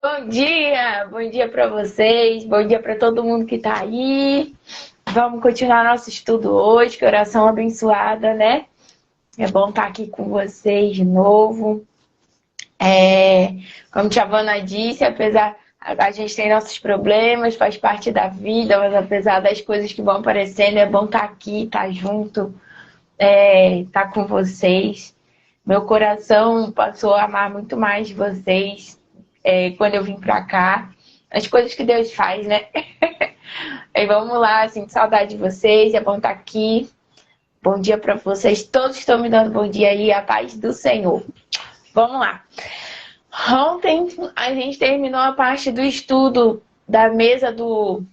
Bom dia para vocês, bom dia para todo mundo que está aí. Vamos continuar nosso estudo hoje, que oração abençoada, né? É bom estar aqui com vocês de novo. Como a Tia Vana disse, apesar a gente tem nossos problemas, faz parte da vida, mas apesar das coisas que vão aparecendo, é bom estar aqui, estar junto, estar com vocês. Meu coração passou a amar muito mais vocês quando eu vim pra cá. As coisas que Deus faz, né? E vamos lá, sinto saudade de vocês, é bom estar aqui. Bom dia pra vocês, todos que estão me dando bom dia aí, a paz do Senhor. Vamos lá. Ontem a gente terminou a parte do estudo da mesa do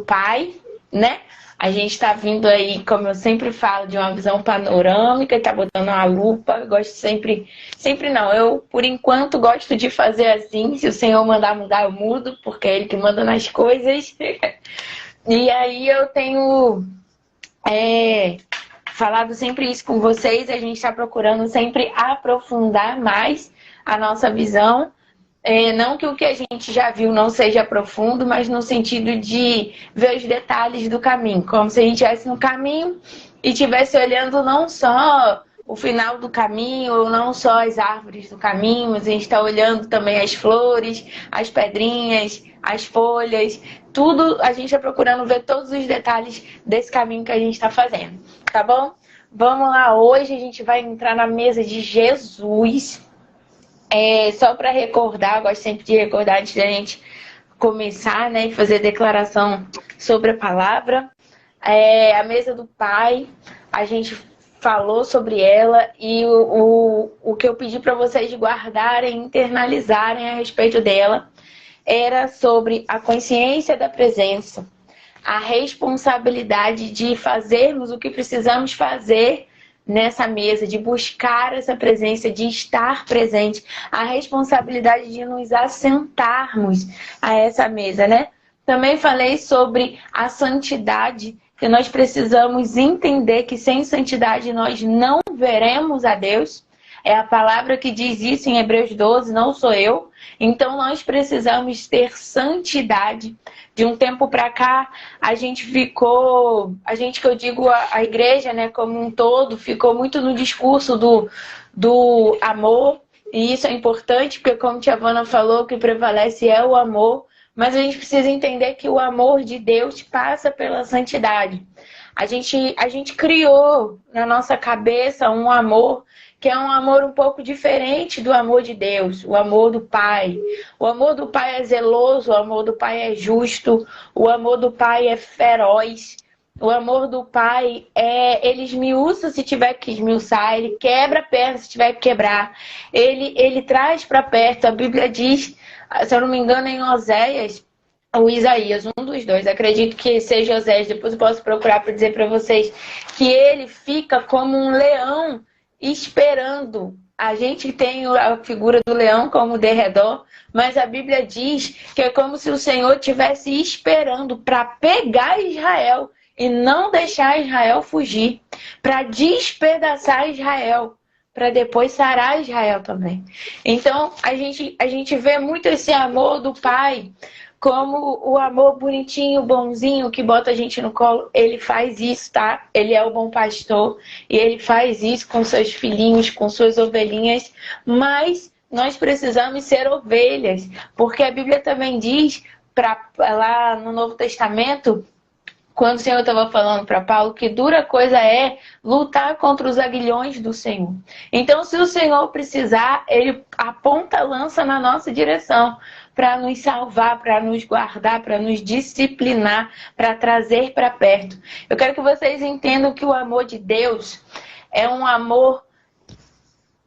Pai, né? A gente está vindo aí, como eu sempre falo, de uma visão panorâmica, está botando uma lupa. Eu gosto sempre não, eu por enquanto gosto de fazer assim. Se o Senhor mandar mudar, eu mudo, porque é Ele que manda nas coisas. E aí eu tenho falado sempre isso com vocês. A gente está procurando sempre aprofundar mais a nossa visão. Não que o que a gente já viu não seja profundo, mas no sentido de ver os detalhes do caminho. Como se a gente estivesse no caminho e estivesse olhando não só o final do caminho, ou não só as árvores do caminho, mas a gente está olhando também as flores, as pedrinhas, as folhas, tudo. A gente está procurando ver todos os detalhes desse caminho que a gente está fazendo, tá bom? Vamos lá, hoje a gente vai entrar na mesa de Jesus. Só para recordar, gosto sempre de recordar antes da gente começar, né, e fazer declaração sobre a palavra. A mesa do Pai, a gente falou sobre ela e o que eu pedi para vocês guardarem, internalizarem a respeito dela, era sobre a consciência da presença, a responsabilidade de fazermos o que precisamos fazer nessa mesa, de buscar essa presença, de estar presente, a responsabilidade de nos assentarmos a essa mesa, né? Também falei sobre a santidade, que nós precisamos entender que sem santidade nós não veremos a Deus. É a palavra que diz isso em Hebreus 12, não sou eu. Então nós precisamos ter santidade. De um tempo para cá, a gente que eu digo a igreja, né, como um todo, ficou muito no discurso do amor. E isso é importante, porque como a Tia Vana falou, o que prevalece é o amor. Mas a gente precisa entender que o amor de Deus passa pela santidade. A gente criou na nossa cabeça um amor que é um amor um pouco diferente do amor de Deus, o amor do Pai. O amor do Pai é zeloso, o amor do Pai é justo, o amor do Pai é feroz. O amor do Pai ele esmiuça se tiver que esmiuçar, ele quebra a perna se tiver que quebrar, ele traz para perto. A Bíblia diz, se eu não me engano, em Oséias, ou Isaías, um dos dois, acredito que seja Oséias, depois eu posso procurar para dizer para vocês, que ele fica como um leão esperando. A gente tem a figura do leão como derredor, mas a Bíblia diz que é como se o Senhor estivesse esperando para pegar Israel e não deixar Israel fugir, para despedaçar Israel, para depois sarar Israel também. Então, a gente vê muito esse amor do Pai como o amor bonitinho, bonzinho, que bota a gente no colo. Ele faz isso, tá? Ele é o bom pastor e ele faz isso com seus filhinhos, com suas ovelhinhas. Mas nós precisamos ser ovelhas, porque a Bíblia também diz, lá no Novo Testamento, quando o Senhor estava falando para Paulo, que dura coisa é lutar contra os aguilhões do Senhor. Então, se o Senhor precisar, Ele aponta a lança na nossa direção para nos salvar, para nos guardar, para nos disciplinar, para trazer para perto. Eu quero que vocês entendam que o amor de Deus é um amor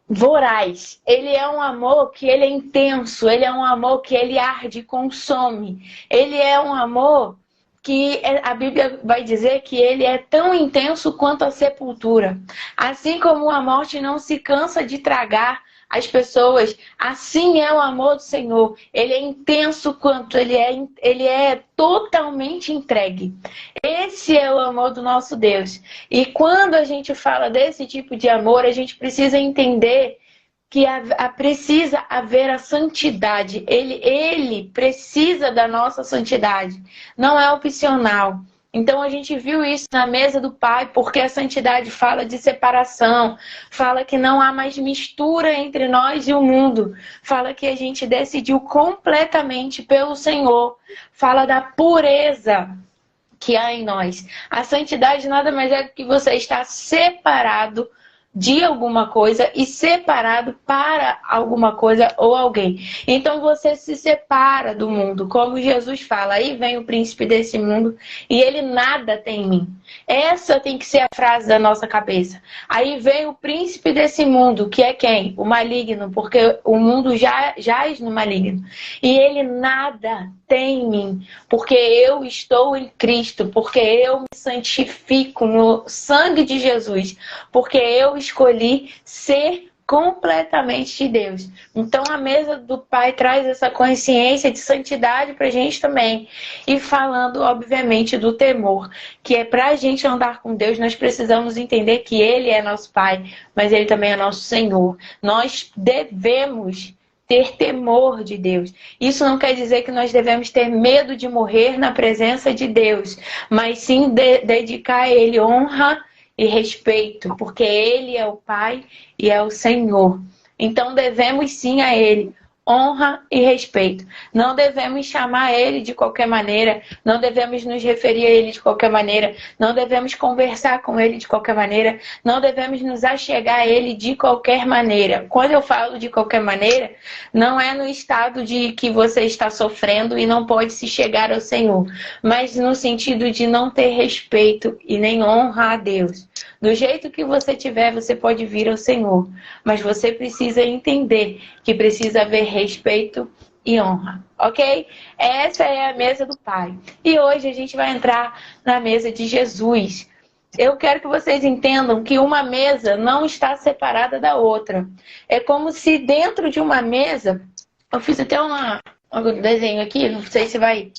voraz. Ele é um amor que ele é intenso, ele é um amor que ele arde, consome. Ele é um amor que a Bíblia vai dizer que ele é tão intenso quanto a sepultura. Assim como a morte não se cansa de tragar as pessoas, assim é o amor do Senhor. Ele é intenso quanto ele é totalmente entregue. Esse é o amor do nosso Deus. E quando a gente fala desse tipo de amor, a gente precisa entender que precisa haver a santidade. Ele precisa da nossa santidade. Não é opcional. Então a gente viu isso na mesa do Pai, porque a santidade fala de separação, fala que não há mais mistura entre nós e o mundo, fala que a gente decidiu completamente pelo Senhor, fala da pureza que há em nós. A santidade nada mais é do que você estar separado de alguma coisa e separado para alguma coisa ou alguém. Então você se separa do mundo, como Jesus fala. Aí vem o príncipe desse mundo e ele nada tem em mim. Essa tem que ser a frase da nossa cabeça. Aí vem o príncipe desse mundo, que é quem? O maligno, porque o mundo jaz no maligno. E ele nada tem em mim, porque eu estou em Cristo, porque eu me santifico no sangue de Jesus, porque eu escolhi ser completamente de Deus. Então a mesa do Pai traz essa consciência de santidade pra gente também. E falando, obviamente, do temor, que é pra gente andar com Deus, nós precisamos entender que Ele é nosso Pai, mas Ele também é nosso Senhor. Nós devemos ter temor de Deus. Isso não quer dizer que nós devemos ter medo de morrer na presença de Deus, mas sim dedicar a Ele honra e respeito, porque Ele é o Pai e é o Senhor. Então devemos sim a Ele honra e respeito. Não devemos chamar Ele de qualquer maneira, não devemos nos referir a Ele de qualquer maneira, não devemos conversar com Ele de qualquer maneira, não devemos nos achegar a Ele de qualquer maneira. Quando eu falo de qualquer maneira, não é no estado de que você está sofrendo e não pode se chegar ao Senhor, mas no sentido de não ter respeito e nem honra a Deus. Do jeito que você tiver, você pode vir ao Senhor, mas você precisa entender que precisa haver respeito e honra, ok? Essa é a mesa do Pai. E hoje a gente vai entrar na mesa de Jesus. Eu quero que vocês entendam que uma mesa não está separada da outra. É como se dentro de uma mesa... Eu fiz até um desenho aqui, não sei se vai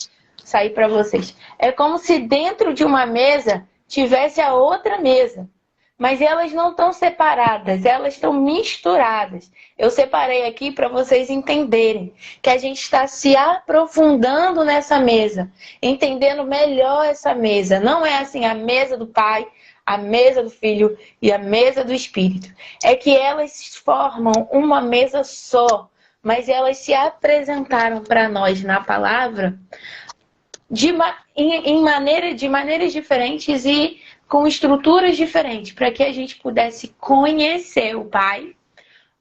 sair para vocês. É como se dentro de uma mesa tivesse a outra mesa. Mas elas não estão separadas, elas estão misturadas. Eu separei aqui para vocês entenderem que a gente está se aprofundando nessa mesa, entendendo melhor essa mesa. Não é assim a mesa do Pai, a mesa do Filho e a mesa do Espírito. É que elas formam uma mesa só, mas elas se apresentaram para nós na palavra de maneiras diferentes e com estruturas diferentes, para que a gente pudesse conhecer o Pai,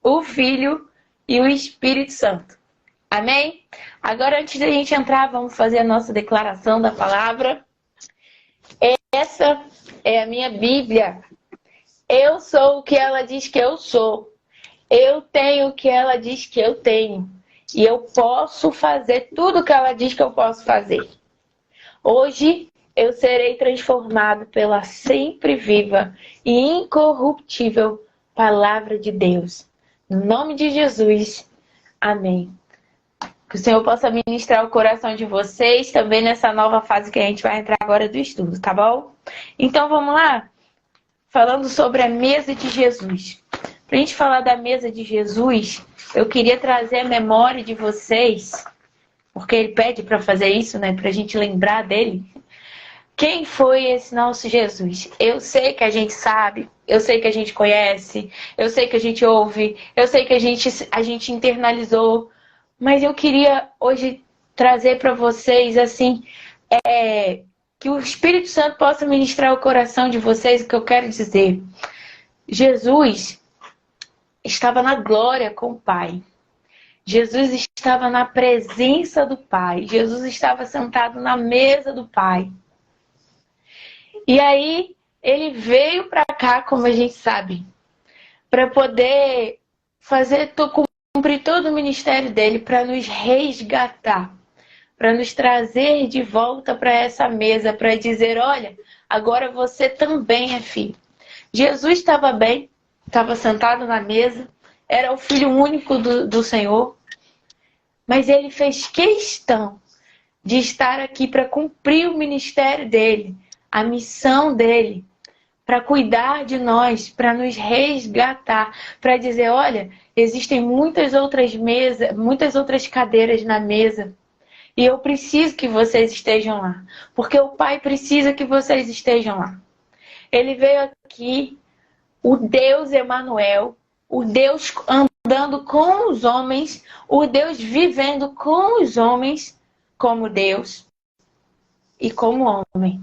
o Filho e o Espírito Santo. Amém? Agora, antes da gente entrar, vamos fazer a nossa declaração da palavra. Essa é a minha Bíblia. Eu sou o que ela diz que eu sou. Eu tenho o que ela diz que eu tenho. E eu posso fazer tudo o que ela diz que eu posso fazer. Hoje, eu serei transformado pela sempre viva e incorruptível palavra de Deus. No nome de Jesus. Amém. Que o Senhor possa ministrar o coração de vocês também nessa nova fase que a gente vai entrar agora do estudo, tá bom? Então vamos lá? Falando sobre a mesa de Jesus. Para a gente falar da mesa de Jesus, eu queria trazer a memória de vocês, porque ele pede para fazer isso, né? Para a gente lembrar dele. Quem foi esse nosso Jesus? Eu sei que a gente sabe, eu sei que a gente conhece, eu sei que a gente ouve, eu sei que a gente internalizou, mas eu queria hoje trazer para vocês, assim, que o Espírito Santo possa ministrar o coração de vocês o que eu quero dizer. Jesus estava na glória com o Pai. Jesus estava na presença do Pai. Jesus estava sentado na mesa do Pai. E aí, ele veio para cá, como a gente sabe, para poder cumprir todo o ministério dele, para nos resgatar, para nos trazer de volta para essa mesa, para dizer, olha, agora você também é filho. Jesus estava bem, estava sentado na mesa, era o filho único do Senhor, mas ele fez questão de estar aqui para cumprir o ministério dele, a missão dele, para cuidar de nós, para nos resgatar, para dizer, olha, existem muitas outras mesas, muitas outras cadeiras na mesa. E eu preciso que vocês estejam lá. Porque o Pai precisa que vocês estejam lá. Ele veio aqui, o Deus Emanuel, o Deus andando com os homens, o Deus vivendo com os homens como Deus e como homem.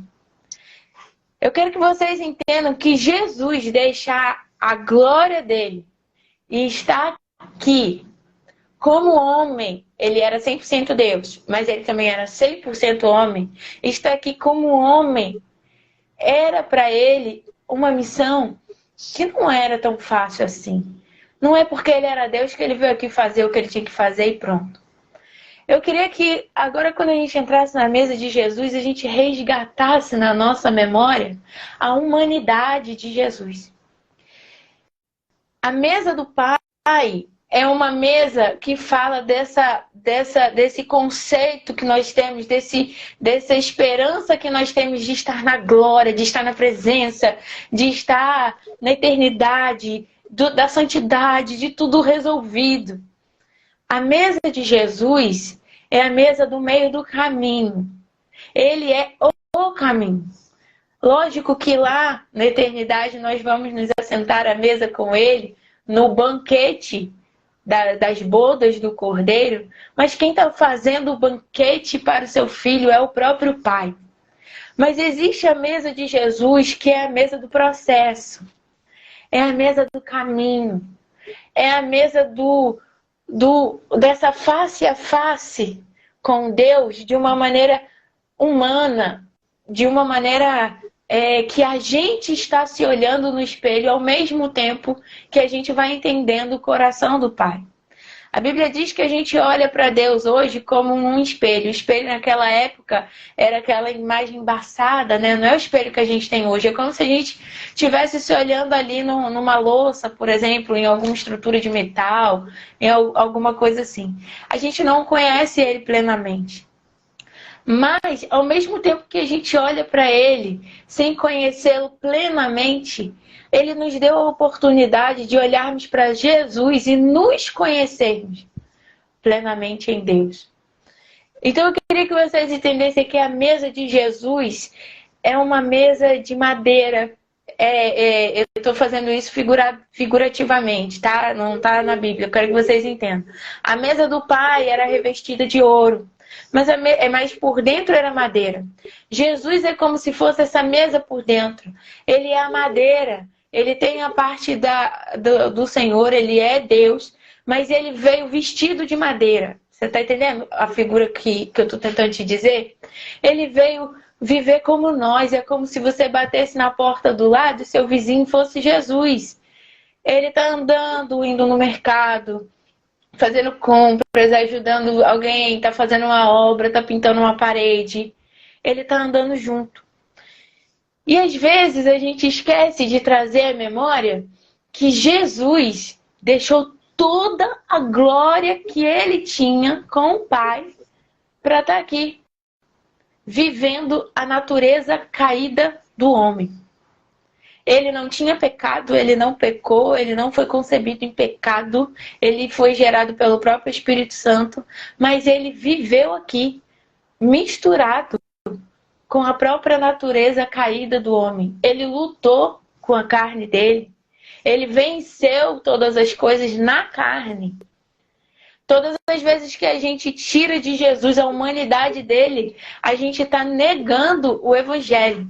Eu quero que vocês entendam que Jesus deixa a glória dele e está aqui como homem. Ele era 100% Deus, mas ele também era 100% homem. Está aqui como homem. Era para ele uma missão que não era tão fácil assim. Não é porque ele era Deus que ele veio aqui fazer o que ele tinha que fazer e pronto. Eu queria que agora, quando a gente entrasse na mesa de Jesus, a gente resgatasse na nossa memória a humanidade de Jesus. A mesa do Pai é uma mesa que fala desse conceito que nós temos, dessa esperança que nós temos de estar na glória, de estar na presença, de estar na eternidade, da santidade, de tudo resolvido. A mesa de Jesus é a mesa do meio do caminho. Ele é o caminho. Lógico que lá, na eternidade, nós vamos nos assentar à mesa com ele, no banquete das bodas do Cordeiro, mas quem está fazendo o banquete para o seu filho é o próprio Pai. Mas existe a mesa de Jesus, que é a mesa do processo. É a mesa do caminho. É a mesa dessa face a face com Deus de uma maneira humana, de uma maneira que a gente está se olhando no espelho ao mesmo tempo que a gente vai entendendo o coração do Pai. A Bíblia diz que a gente olha para Deus hoje como um espelho. O espelho naquela época era aquela imagem embaçada, né? Não é o espelho que a gente tem hoje. É como se a gente estivesse se olhando ali numa louça, por exemplo, em alguma estrutura de metal, em alguma coisa assim. A gente não conhece ele plenamente. Mas, ao mesmo tempo que a gente olha para ele sem conhecê-lo plenamente, ele nos deu a oportunidade de olharmos para Jesus e nos conhecermos plenamente em Deus. Então eu queria que vocês entendessem que a mesa de Jesus é uma mesa de madeira. Eu estou fazendo isso figurativamente, tá? Não está na Bíblia, eu quero que vocês entendam. A mesa do Pai era revestida de ouro. Mas por dentro era madeira. Jesus é como se fosse essa mesa por dentro. Ele é a madeira. Ele tem a parte do Senhor. Ele é Deus. Mas ele veio vestido de madeira. Você está entendendo a figura que eu estou tentando te dizer? Ele veio viver como nós. É como se você batesse na porta do lado e seu vizinho fosse Jesus. Ele está andando, indo no mercado, fazendo compras, ajudando alguém, tá fazendo uma obra, tá pintando uma parede. Ele tá andando junto. E às vezes a gente esquece de trazer à memória que Jesus deixou toda a glória que ele tinha com o Pai para estar aqui, vivendo a natureza caída do homem. Ele não tinha pecado, ele não pecou, ele não foi concebido em pecado, ele foi gerado pelo próprio Espírito Santo, mas ele viveu aqui, misturado com a própria natureza caída do homem. Ele lutou com a carne dele, ele venceu todas as coisas na carne. Todas as vezes que a gente tira de Jesus a humanidade dele, a gente está negando o Evangelho.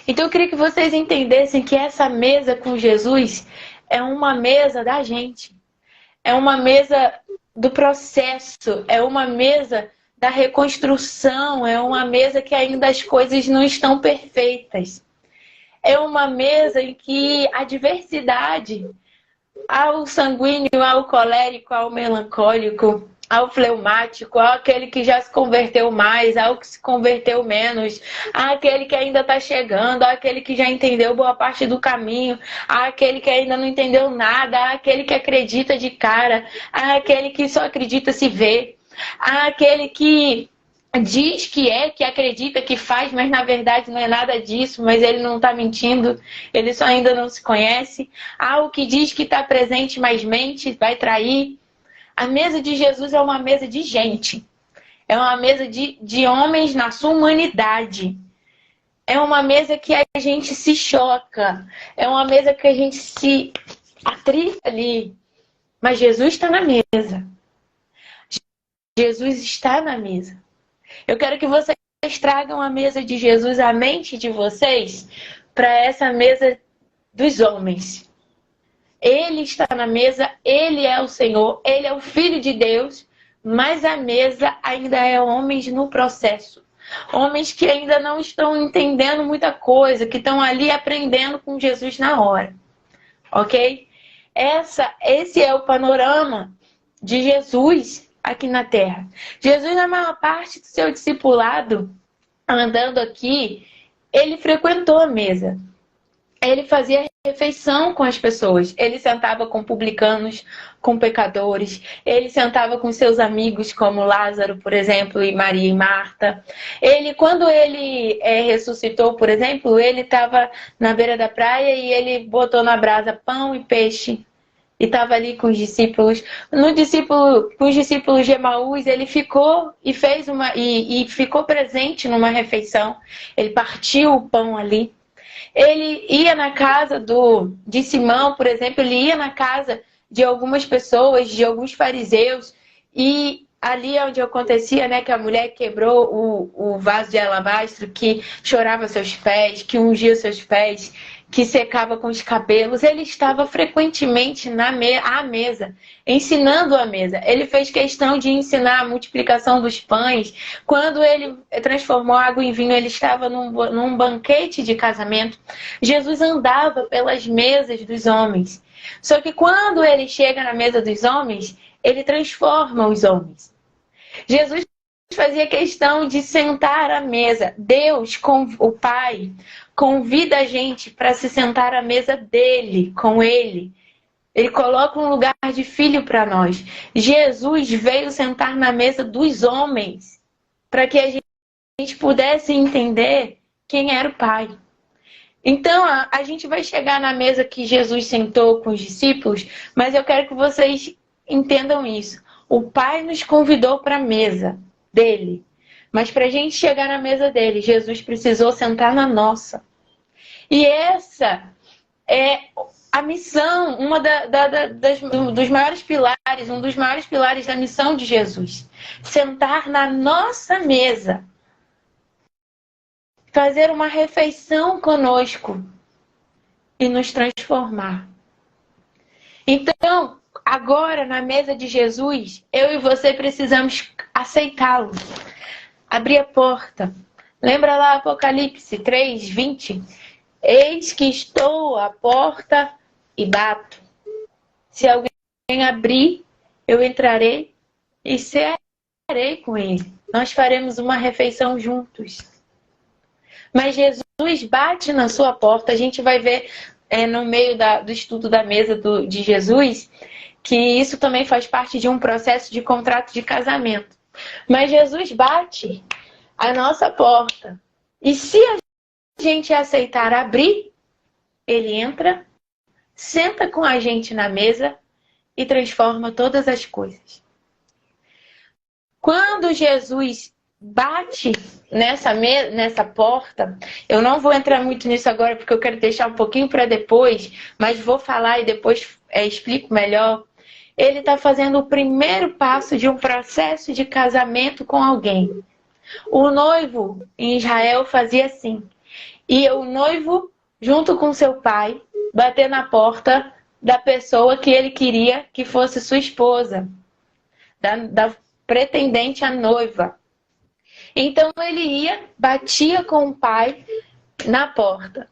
Então eu queria que vocês entendessem que essa mesa com Jesus é uma mesa da gente. É uma mesa do processo, é uma mesa da reconstrução, é uma mesa que ainda as coisas não estão perfeitas. É uma mesa em que a diversidade, ao sanguíneo, ao colérico, ao melancólico, ao fleumático, àquele que já se converteu mais, ao que se converteu menos, àquele que ainda está chegando, àquele que já entendeu boa parte do caminho, àquele que ainda não entendeu nada, àquele que acredita de cara, àquele que só acredita se vê, àquele que diz que acredita, que faz, mas na verdade não é nada disso, mas ele não está mentindo, ele só ainda não se conhece. Há o que diz que está presente, mas mente, vai trair. A mesa de Jesus é uma mesa de gente. É uma mesa de homens na sua humanidade. É uma mesa que a gente se choca. É uma mesa que a gente se atrita ali. Mas Jesus está na mesa. Jesus está na mesa. Eu quero que vocês tragam a mesa de Jesus à mente de vocês para essa mesa dos homens. Ele está na mesa, ele é o Senhor, ele é o Filho de Deus, mas a mesa ainda é homens no processo. Homens que ainda não estão entendendo muita coisa, que estão ali aprendendo com Jesus na hora. Ok? Esse é o panorama de Jesus aqui na Terra. Jesus, na maior parte do seu discipulado, andando aqui, ele frequentou a mesa. Ele fazia refeição com as pessoas. Ele sentava com publicanos, com pecadores. Ele sentava com seus amigos, como Lázaro, por exemplo, e Maria e Marta. Quando ele ressuscitou, por exemplo, ele estava na beira da praia e ele botou na brasa pão e peixe. E estava ali com os discípulos. Com os discípulos de Emaús, ele ficou e ficou presente numa refeição. Ele partiu o pão ali. Ele ia na casa de Simão, por exemplo, ele ia na casa de algumas pessoas, de alguns fariseus, e ali onde acontecia, né, que a mulher quebrou o vaso de alabastro, que chorava seus pés, que ungia seus pés, que secava com os cabelos, ele estava frequentemente à mesa, ensinando a mesa. Ele fez questão de ensinar a multiplicação dos pães. Quando ele transformou água em vinho, ele estava num banquete de casamento. Jesus andava pelas mesas dos homens. Só que quando ele chega na mesa dos homens, ele transforma os homens. Jesus fazia questão de sentar à mesa. Deus, o Pai, convida a gente para se sentar à mesa dele, com ele. Ele coloca um lugar de filho para nós. Jesus veio sentar na mesa dos homens para que a gente pudesse entender quem era o Pai. Então, a gente vai chegar na mesa que Jesus sentou com os discípulos, mas eu quero que vocês entendam isso. O Pai nos convidou para a mesa dele. Mas para a gente chegar na mesa dele, Jesus precisou sentar na nossa. E essa é a missão, dos maiores pilares, um dos maiores pilares da missão de Jesus. Sentar na nossa mesa. Fazer uma refeição conosco e nos transformar. Então, agora na mesa de Jesus, eu e você precisamos aceitá-lo. Abrir a porta. Lembra lá Apocalipse 3:20? Eis que estou à porta e bato. Se alguém abrir, eu entrarei e cearei com ele. Nós faremos uma refeição juntos. Mas Jesus bate na sua porta. A gente vai ver no meio do estudo da mesa de Jesus que isso também faz parte de um processo de contrato de casamento. Mas Jesus bate a nossa porta. E se a gente aceitar abrir, ele entra, senta com a gente na mesa e transforma todas as coisas. Quando Jesus bate nessa porta, eu não vou entrar muito nisso agora porque eu quero deixar um pouquinho para depois, mas vou falar e depois explico melhor. Ele está fazendo o primeiro passo de um processo de casamento com alguém. O noivo em Israel fazia assim. E o noivo, junto com seu pai, bater na porta da pessoa que ele queria que fosse sua esposa, da pretendente à noiva. Então ele ia, batia com o pai na porta.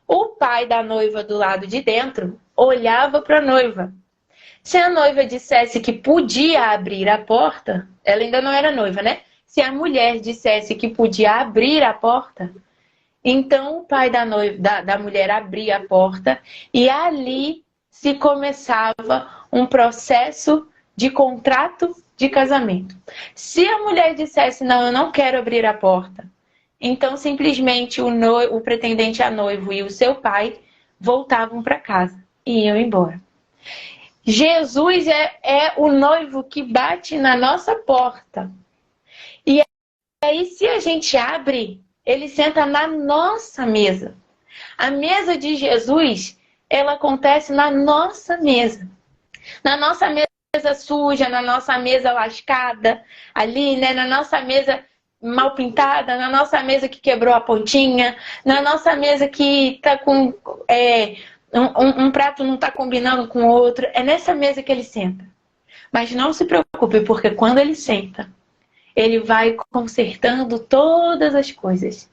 O pai da noiva do lado de dentro olhava para a noiva. Se a noiva dissesse que podia abrir a porta, ela ainda não era noiva, né? Se a mulher dissesse que podia abrir a porta, então o pai da mulher abria a porta e ali se começava um processo de contrato de casamento. Se a mulher dissesse, não, eu não quero abrir a porta, então simplesmente o pretendente a noivo e o seu pai voltavam para casa e iam embora. Jesus é o noivo que bate na nossa porta. E aí, se a gente abre, ele senta na nossa mesa. A mesa de Jesus, ela acontece na nossa mesa. Na nossa mesa suja, na nossa mesa lascada, ali, né? Na nossa mesa mal pintada, na nossa mesa que quebrou a pontinha, na nossa mesa que tá com... um prato não está combinando com o outro. É nessa mesa que ele senta. Mas não se preocupe, porque quando ele senta, ele vai consertando todas as coisas.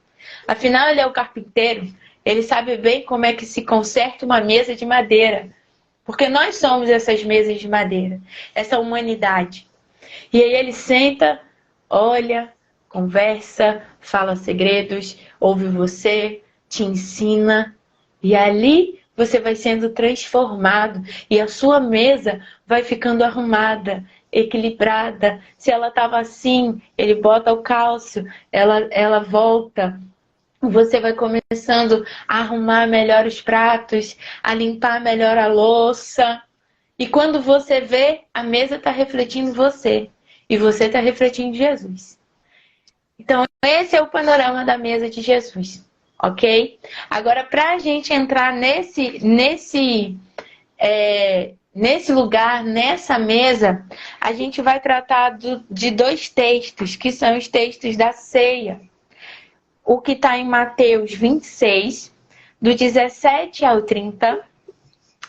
Afinal, ele é o carpinteiro. Ele sabe bem como é que se conserta uma mesa de madeira. Porque nós somos essas mesas de madeira. Essa humanidade. E aí ele senta, olha, conversa, fala segredos, ouve você, te ensina. E ali você vai sendo transformado. E a sua mesa vai ficando arrumada, equilibrada. Se ela estava assim, ele bota o cálcio, ela volta. Você vai começando a arrumar melhor os pratos, a limpar melhor a louça. E quando você vê, a mesa está refletindo você. E você está refletindo Jesus. Então, esse é o panorama da mesa de Jesus. Ok? Agora, para a gente entrar nesse lugar, nessa mesa, a gente vai tratar de dois textos, que são os textos da ceia. O que está em Mateus 26, do 17 ao 30.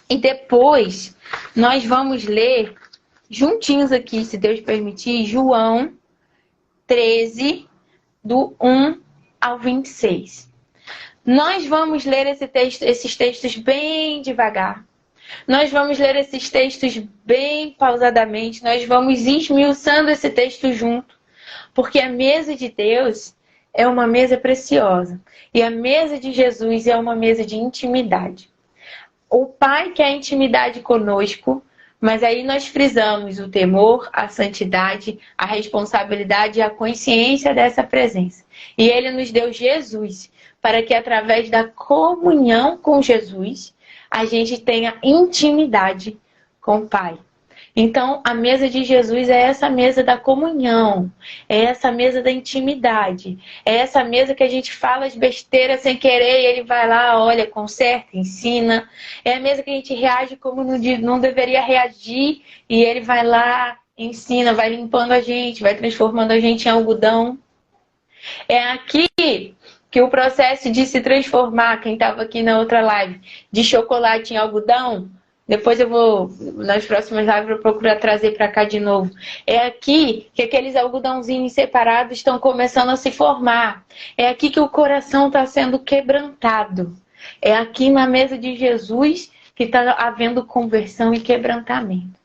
E depois, nós vamos ler, juntinhos aqui, se Deus permitir, João 13, do 1 ao 26. Nós vamos ler esses textos bem devagar. Nós vamos ler esses textos bem pausadamente. Nós vamos esmiuçando esse texto junto. Porque a mesa de Deus é uma mesa preciosa. E a mesa de Jesus é uma mesa de intimidade. O Pai quer intimidade conosco, mas aí nós frisamos o temor, a santidade, a responsabilidade e a consciência dessa presença. E Ele nos deu Jesus, para que através da comunhão com Jesus, a gente tenha intimidade com o Pai. Então, a mesa de Jesus é essa mesa da comunhão, é essa mesa da intimidade, é essa mesa que a gente fala as besteiras sem querer e ele vai lá, olha, conserta, ensina. É a mesa que a gente reage como não deveria reagir e ele vai lá, ensina, vai limpando a gente, vai transformando a gente em algodão. É aqui que o processo de se transformar, quem estava aqui na outra live, de chocolate em algodão, depois eu vou, nas próximas lives, eu procurar trazer para cá de novo. É aqui que aqueles algodãozinhos separados estão começando a se formar. É aqui que o coração está sendo quebrantado. É aqui na mesa de Jesus que está havendo conversão e quebrantamento.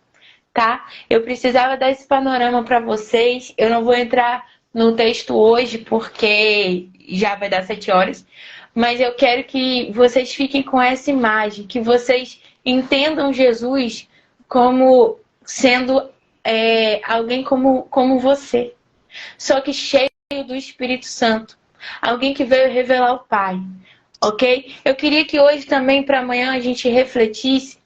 Tá? Eu precisava dar esse panorama para vocês. Eu não vou entrar no texto hoje porque já vai dar 7 horas. Mas eu quero que vocês fiquem com essa imagem, que vocês entendam Jesus como sendo alguém como você, só que cheio do Espírito Santo, alguém que veio revelar o Pai, ok? Eu queria que hoje também para amanhã a gente refletisse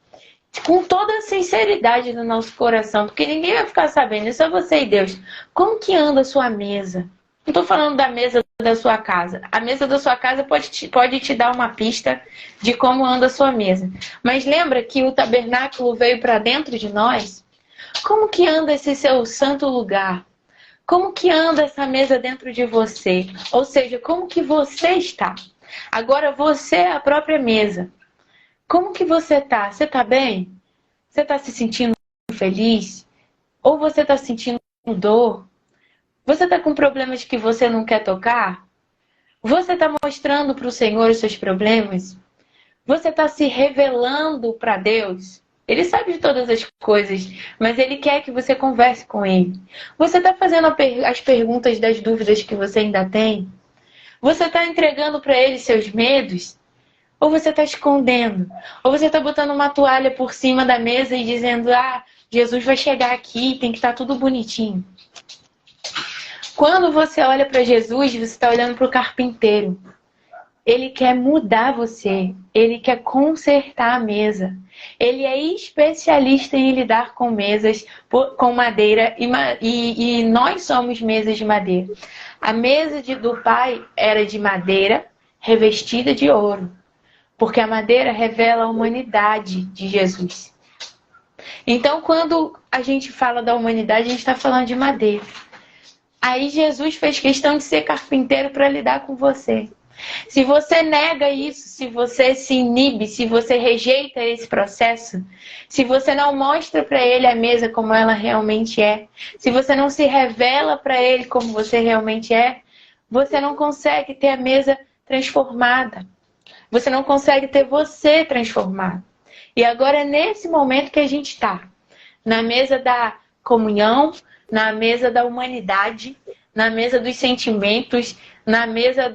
com toda a sinceridade do nosso coração, porque ninguém vai ficar sabendo, é só você e Deus. Como que anda a sua mesa? Não estou falando da mesa da sua casa. A mesa da sua casa pode te dar uma pista de como anda a sua mesa. Mas lembra que o tabernáculo veio para dentro de nós? Como que anda esse seu santo lugar? Como que anda essa mesa dentro de você? Ou seja, como que você está? Agora você é a própria mesa. Como que você está? Você está bem? Você está se sentindo feliz? Ou você está sentindo dor? Você está com problemas que você não quer tocar? Você está mostrando para o Senhor os seus problemas? Você está se revelando para Deus? Ele sabe de todas as coisas, mas Ele quer que você converse com Ele. Você está fazendo as perguntas das dúvidas que você ainda tem? Você está entregando para Ele seus medos? Ou você está escondendo? Ou você está botando uma toalha por cima da mesa e dizendo, Jesus vai chegar aqui, tem que estar tudo bonitinho. Quando você olha para Jesus, você está olhando para o carpinteiro. Ele quer mudar você. Ele quer consertar a mesa. Ele é especialista em lidar com mesas, com madeira. E nós somos mesas de madeira. A mesa do pai era de madeira revestida de ouro. Porque a madeira revela a humanidade de Jesus. Então, quando a gente fala da humanidade, a gente está falando de madeira. Aí Jesus fez questão de ser carpinteiro para lidar com você. Se você nega isso, se você se inibe, se você rejeita esse processo, se você não mostra para ele a mesa como ela realmente é, se você não se revela para ele como você realmente é, você não consegue ter a mesa transformada. Você não consegue ter você transformado. E agora é nesse momento que a gente está. Na mesa da comunhão, na mesa da humanidade, na mesa dos sentimentos, na mesa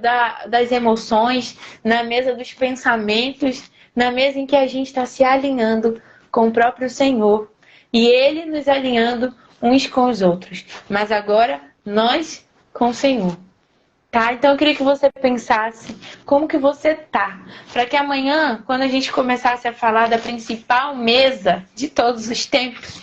das emoções, na mesa dos pensamentos, na mesa em que a gente está se alinhando com o próprio Senhor. E Ele nos alinhando uns com os outros. Mas agora, nós com o Senhor. Tá? Então eu queria que você pensasse como que você tá. Para que amanhã, quando a gente começasse a falar da principal mesa de todos os tempos,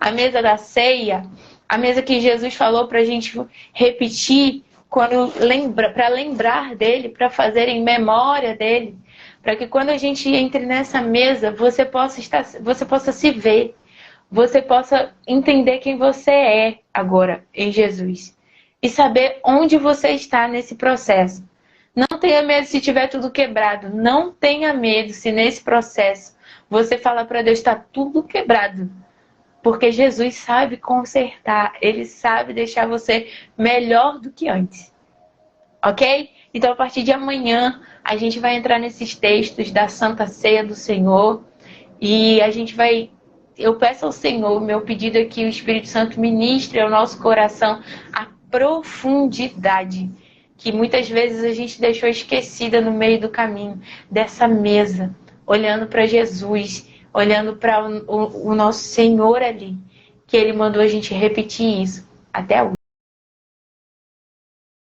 a mesa da ceia, a mesa que Jesus falou para a gente repetir para lembrar dele, para fazer em memória dele, para que quando a gente entre nessa mesa, você possa se ver, você possa entender quem você é agora em Jesus e saber onde você está nesse processo. Não tenha medo se tiver tudo quebrado, não tenha medo se nesse processo você fala para Deus, está tudo quebrado. Porque Jesus sabe consertar, Ele sabe deixar você melhor do que antes. Ok? Então, a partir de amanhã, a gente vai entrar nesses textos da Santa Ceia do Senhor. E a gente vai... Eu peço ao Senhor, meu pedido é que o Espírito Santo ministre ao nosso coração a profundidade que muitas vezes a gente deixou esquecida no meio do caminho dessa mesa, olhando para Jesus, olhando para o nosso Senhor ali, que Ele mandou a gente repetir isso até hoje.